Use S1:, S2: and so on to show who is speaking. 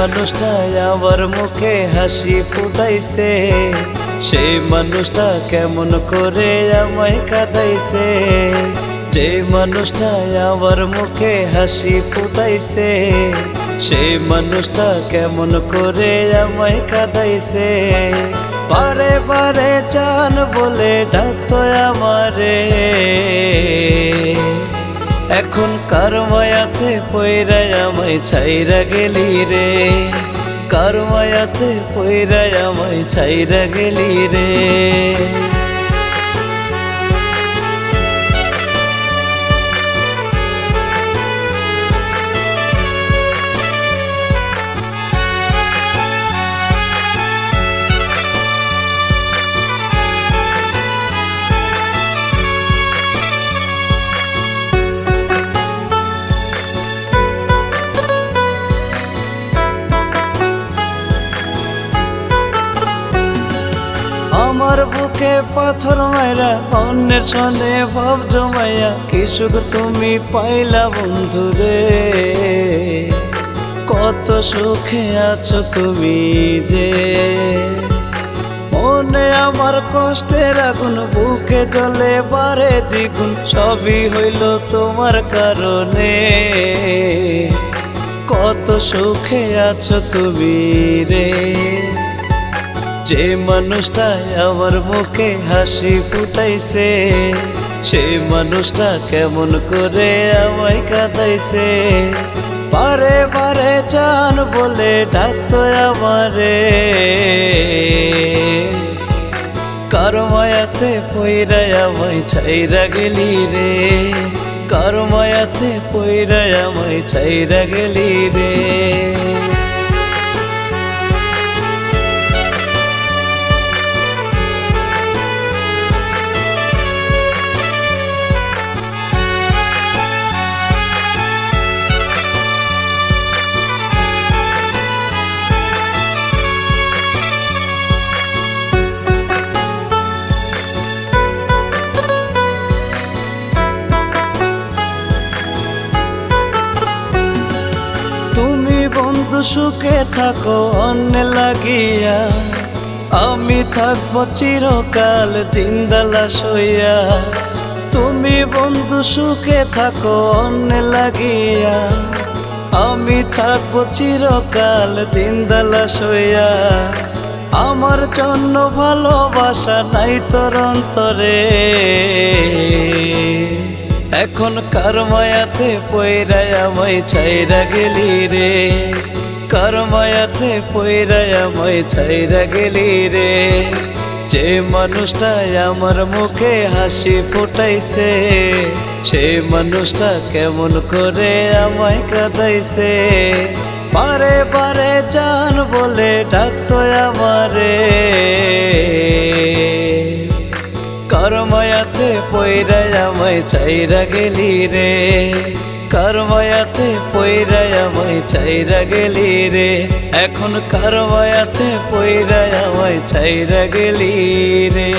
S1: মানুষটা আমার মুখে হাসি ফুটাইছে, সেই মানুষটা কেমন করে আমায় কাঁদাইছে। যে মানুষটা আমার মুখে হাসি ফুটাইছে, সেই মানুষটা কেমন করে আমায় কাঁদাইছে। বারে বারে জান বলে ডাকতো আমারে, এখন কার মায়াতে পইরা আমায় ছাইরা গেলি রে, কার মায়াতে পইরা আমায় ছাইরা গেলি রে। আমার বুকে পাথর মাইরা অন্যের সনে ভাব জমাইয়া কি সুখ তুমি পাইলা বন্ধু রে, কত সুখে আছো তুমি যে। মনে আমার কষ্টের আগুন, বুকে জ্বলে বারে দ্বিগুণ, সবই হইল তোমার কারণে। কত সুখে আছো তুমি রে। যে মানুষটা আমার মুখে হাসি ফুটাইছে, সেই মানুষটা কেমন করে আমায় কাঁদাইছে। বারে বারে জান বলে ডাকতো আমারে, কার মায়াতে পইরা আমায় ছাইরা গেলি রে, কার মায়াতে পইরা আমায় ছাইরা গেলি রে। বন্ধু সুখে থাকো অন্য লাগিয়া, আমি থাকবো চিরকাল জিন্দা লাশ হইয়া। তুমি বন্ধু সুখে থাকো অন্য লাগিয়া, আমি থাকবো চিরকাল জিন্দা লাশ হইয়া। আমার জন্য ভালোবাসা নাই তোর অন্তরে, এখন কার মায়াতে পইরা আমায় ছাইরা গেলি রে, কার মায়াতে পইরা আমায় ছাইরা গেলি রে। যে মানুষটা আমার মুখে হাসি ফুটাইছে, সেই মানুষটা কেমন করে আমায় কাঁদাইছে। বারে বারে জান বলে ডাকতো আমারে, কার মায়াতে পইরা আমায় ছাইরা গেলি রে, কার মায়াতে পইরা আমায় ছাইরা গেলি রে। এখন কার মায়াতে পইরা আমায় ছাইরা গেলি রে।